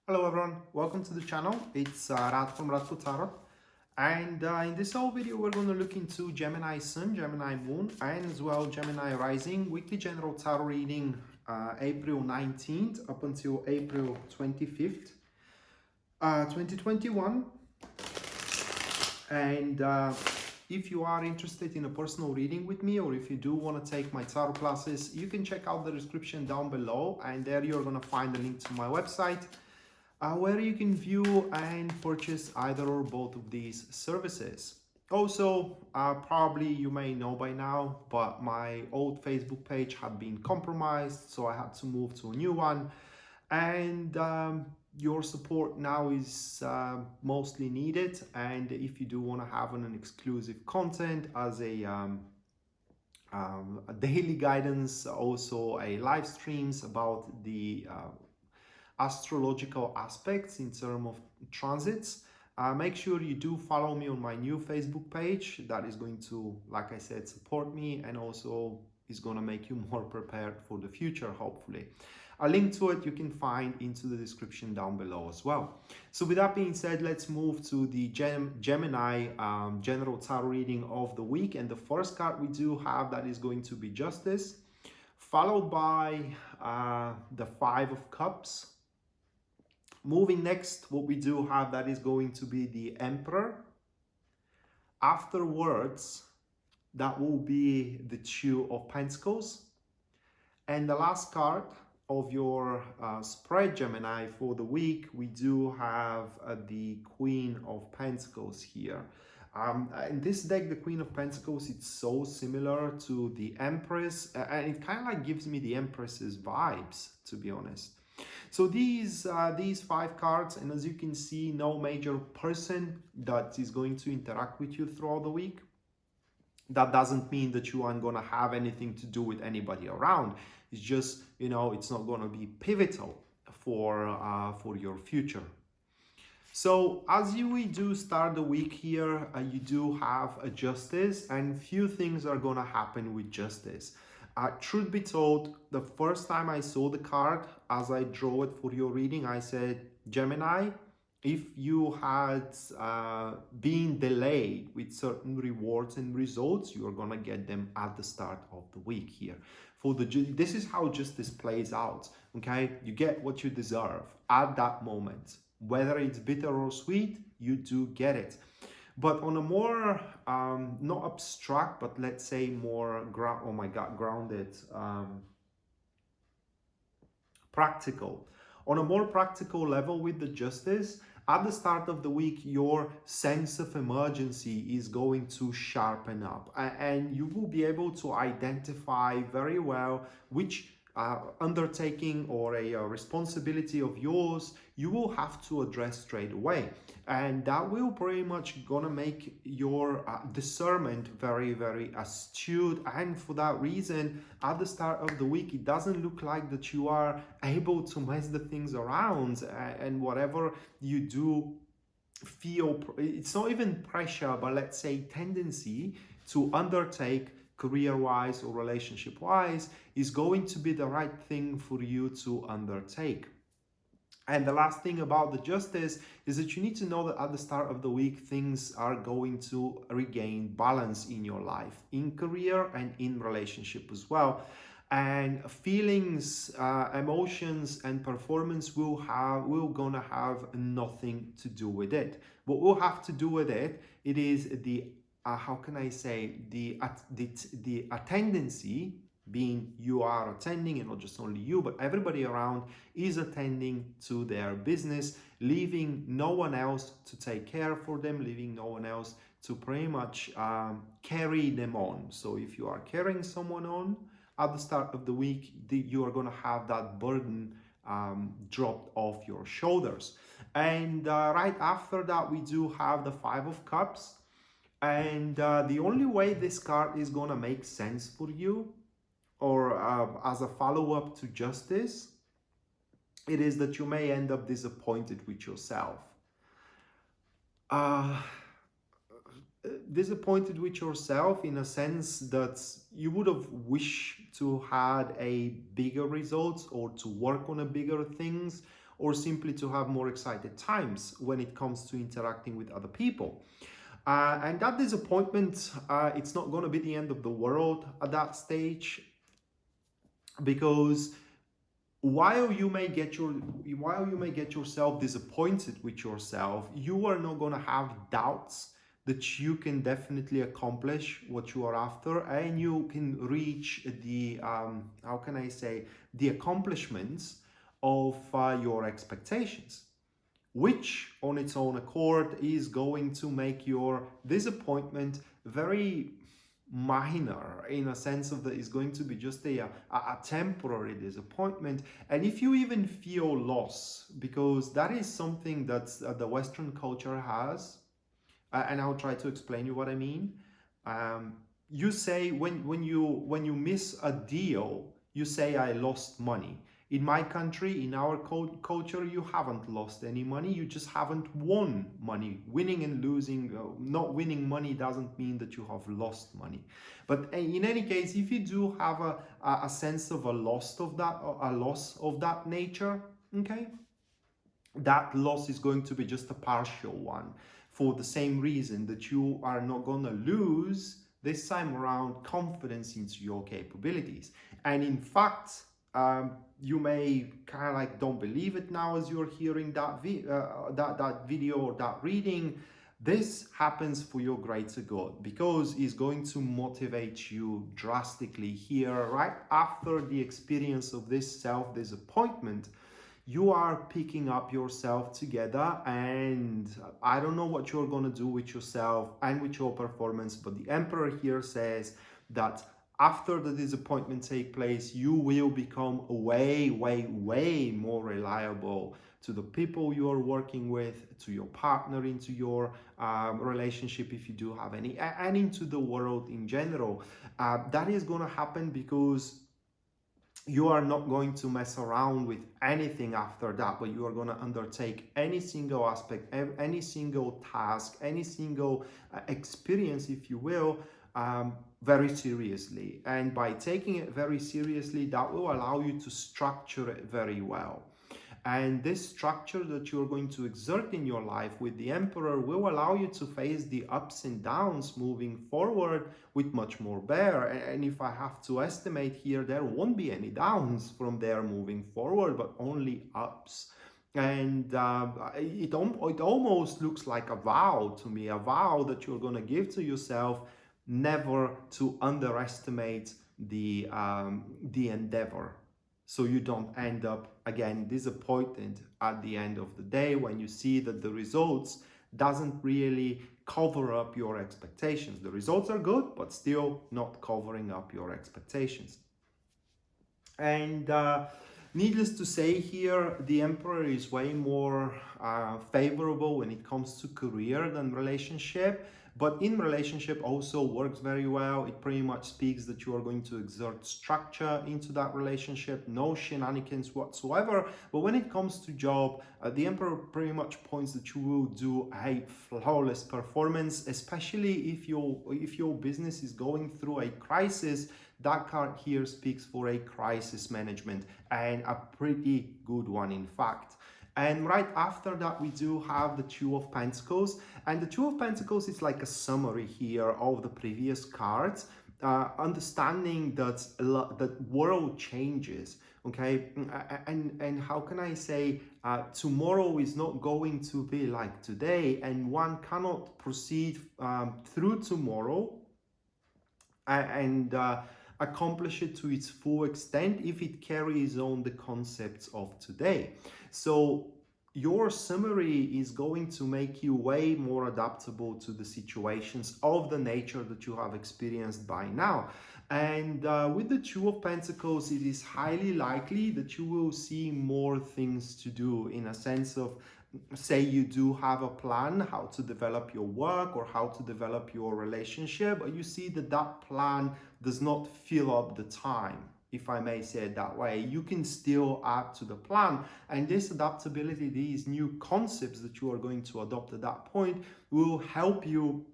Hello everyone, welcome to the channel. It's Radko from Radko Tarot, and in this whole video we're going to look into Gemini Sun, Gemini Moon, and as well Gemini Rising weekly general tarot reading April 19th up until April 25th, 2021. And if you are interested in a personal reading with me, or if you do want to take my tarot classes, you can check out the description down below, and there you're going to find a link to my website where you can view and purchase either or both of these services. Also, probably you may know by now, but my old Facebook page had been compromised, so I had to move to a new one. And your support now is mostly needed. And if you do want to have an exclusive content as a daily guidance, also a live streams about the astrological aspects in terms of transits, make sure you do follow me on my new Facebook page. That is going to, like I said, support me, and also is going to make you more prepared for the future, hopefully. A link to it you can find into the description down below as well. So with that being said, let's move to the Gemini general tarot reading of the week. And the first card we do have, that is going to be Justice, followed by the Five of Cups. Moving next, what we do have, that is going to be the Emperor. Afterwards, that will be the Two of Pentacles. And the last card of your spread, Gemini, for the week, we do have the Queen of Pentacles here. In this deck, the Queen of Pentacles, it's so similar to the Empress, and it kind of like gives me the Empress's vibes, to be honest. So these five cards, and as you can see, no major person that is going to interact with you throughout the week. That doesn't mean that you aren't going to have anything to do with anybody around. It's just, you know, it's not going to be pivotal for your future. So as we do start the week here, you do have a Justice, and few things are going to happen with Justice. Truth be told, the first time I saw the card, as I draw it for your reading, I said, Gemini, if you had been delayed with certain rewards and results, you are going to get them at the start of the week here. This is how Justice plays out, okay? You get what you deserve at that moment. Whether it's bitter or sweet, you do get it. But on a more, not abstract, but let's say more, grounded, practical. On a more practical level with the Justice, at the start of the week, your sense of emergency is going to sharpen up, and you will be able to identify very well which undertaking or a responsibility of yours you will have to address straight away, and that will pretty much gonna make your discernment very, very astute. And for that reason, at the start of the week, it doesn't look like that you are able to mess the things around, and whatever you do feel, it's not even pressure, but let's say tendency to undertake career-wise or relationship-wise is going to be the right thing for you to undertake. And the last thing about the Justice is that you need to know that at the start of the week, things are going to regain balance in your life, in career and in relationship as well. And feelings, emotions, and performance will gonna have nothing to do with it. What will have to do with it, it is the how can I say, the attendancy, being you are attending, and not just only you, but everybody around is attending to their business, leaving no one else to take care for them, leaving no one else to pretty much carry them on. So if you are carrying someone on at the start of the week, you are going to have that burden dropped off your shoulders. And right after that, we do have the Five of Cups. And the only way this card is going to make sense for you, or as a follow-up to Justice, it is that you may end up disappointed with yourself. Disappointed with yourself in a sense that you would have wished to had a bigger results, or to work on a bigger things, or simply to have more excited times when it comes to interacting with other people. And that disappointment, it's not going to be the end of the world at that stage, because while you may get yourself disappointed with yourself, you are not going to have doubts that you can definitely accomplish what you are after, and you can reach the how can I say, the accomplishments of your expectations, which on its own accord is going to make your disappointment very minor, in a sense of that is going to be just a temporary disappointment. And if you even feel loss, because that is something that the Western culture has, and I'll try to explain you what I mean. You say when you miss a deal, you say I lost money. In my country, in our culture, you haven't lost any money, you just haven't won money. Winning and losing, not winning money doesn't mean that you have lost money. But in any case, if you do have a sense of a loss of that nature, okay, that loss is going to be just a partial one, for the same reason that you are not going to lose this time around confidence into your capabilities. And in fact, you may kind of like don't believe it now as you're hearing that video or that reading. This happens for your greater good, because it's going to motivate you drastically here right after the experience of this self-disappointment. You are picking up yourself together, and I don't know what you're going to do with yourself and with your performance, but the Emperor here says that after the disappointment take place, you will become way more reliable to the people you are working with, to your partner, into your relationship if you do have any, and into the world in general. That is going to happen because you are not going to mess around with anything after that, but you are going to undertake any single aspect, any single task, any single experience, if you will, very seriously. And by taking it very seriously, that will allow you to structure it very well. And this structure that you're going to exert in your life with the Emperor will allow you to face the ups and downs moving forward with much more bear. And if I have to estimate here, there won't be any downs from there moving forward, but only ups. And it almost looks like a vow to me, a vow that you're going to give to yourself, never to underestimate the endeavor, so you don't end up again disappointed at the end of the day when you see that the results doesn't really cover up your expectations. The results are good, but still not covering up your expectations. And needless to say here, the Emperor is way more favorable when it comes to career than relationship. But in relationship also works very well. It pretty much speaks that you are going to exert structure into that relationship, no shenanigans whatsoever. But when it comes to job, the Emperor pretty much points that you will do a flawless performance, especially if your business is going through a crisis. That card here speaks for a crisis management, and a pretty good one in fact. And right after that, we do have the Two of Pentacles. And the Two of Pentacles is like a summary here of the previous cards, understanding that that world changes, okay? And how can I say, tomorrow is not going to be like today, and one cannot proceed through tomorrow and accomplish it to its full extent if it carries on the concepts of today. So your summary is going to make you way more adaptable to the situations of the nature that you have experienced by now. And with the Two of Pentacles, it is highly likely that you will see more things to do, in a sense of, say you do have a plan how to develop your work or how to develop your relationship, but you see that that plan does not fill up the time, if I may say it that way. You can still add to the plan, and this adaptability, these new concepts that you are going to adopt at that point, will help you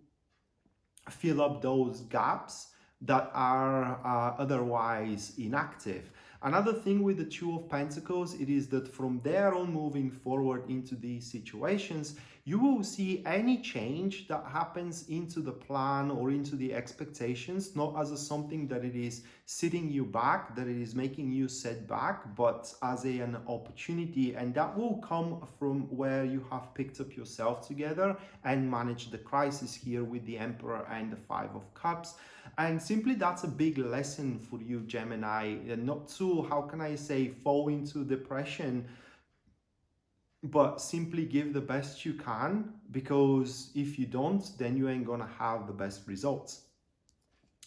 fill up those gaps that are otherwise inactive. Another thing with the Two of Pentacles, it is that from there on moving forward into these situations, you will see any change that happens into the plan or into the expectations, not as something that it is sitting you back, that it is making you set back, but as an opportunity. And that will come from where you have picked up yourself together and managed the crisis here with the Emperor and the Five of Cups. And simply that's a big lesson for you, Gemini, not to, how can I say, fall into depression, but simply give the best you can, because if you don't, then you ain't gonna have the best results.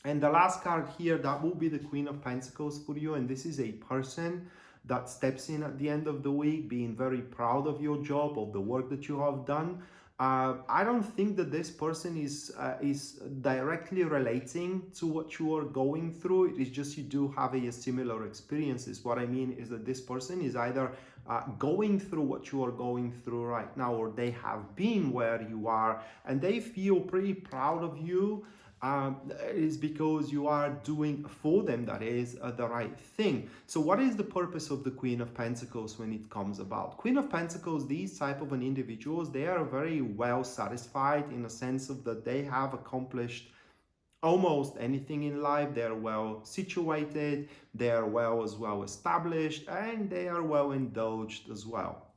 And the last card here, that will be the Queen of Pentacles for you, and this is a person that steps in at the end of the week being very proud of your job, of the work that you have done. I don't think that this person is directly relating to what you are going through. It is just you do have a similar experiences. What I mean is that this person is either going through what you are going through right now, or they have been where you are and they feel pretty proud of you. Is because you are doing for them, that is the right thing. So what is the purpose of the Queen of Pentacles when it comes about? Queen of Pentacles, these type of an individuals, they are very well satisfied in a sense of that they have accomplished almost anything in life. They're well situated, they are well established, and they are well indulged as well.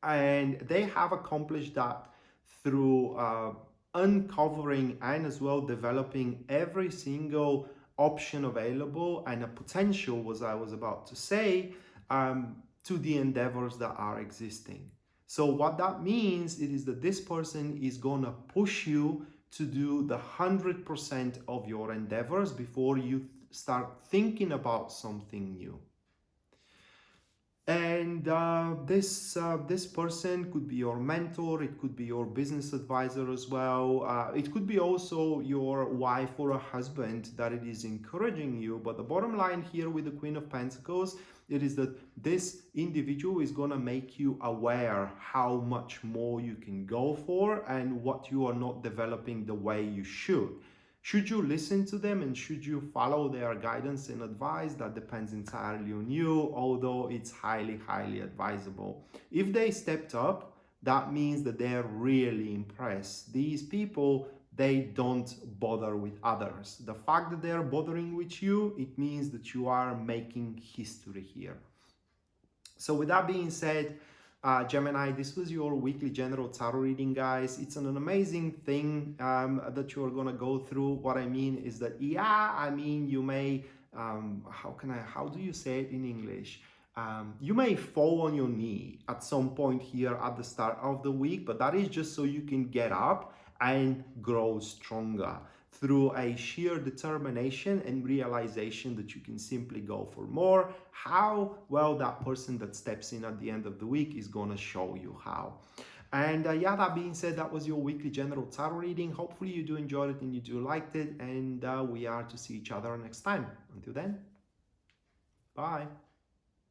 And they have accomplished that through uncovering and as well developing every single option available and a potential, as I was about to say, to the endeavors that are existing. So what that means, it is that this person is gonna push you to do the 100% of your endeavors before you start thinking about something new. And this person could be your mentor, it could be your business advisor as well. It could be also your wife or a husband that it is encouraging you. But the bottom line here with the Queen of Pentacles, it is that this individual is going to make you aware how much more you can go for and what you are not developing the way you should. Should you listen to them and should you follow their guidance and advice? That depends entirely on you, although it's highly, highly advisable. If they stepped up, that means that they're really impressed. These people, they don't bother with others. The fact that they're bothering with you, it means that you are making history here. So with that being said, Gemini, this was your weekly general tarot reading, guys. It's an amazing thing that you're gonna go through. What I mean is that, you may, how do you say it in English? You may fall on your knee at some point here at the start of the week, but that is just so you can get up and grow stronger through a sheer determination and realization that you can simply go for more. How? Well, that person that steps in at the end of the week is going to show you how. And that being said, that was your weekly general tarot reading. Hopefully you do enjoy it and you do liked it, and we are to see each other next time. Until then, bye.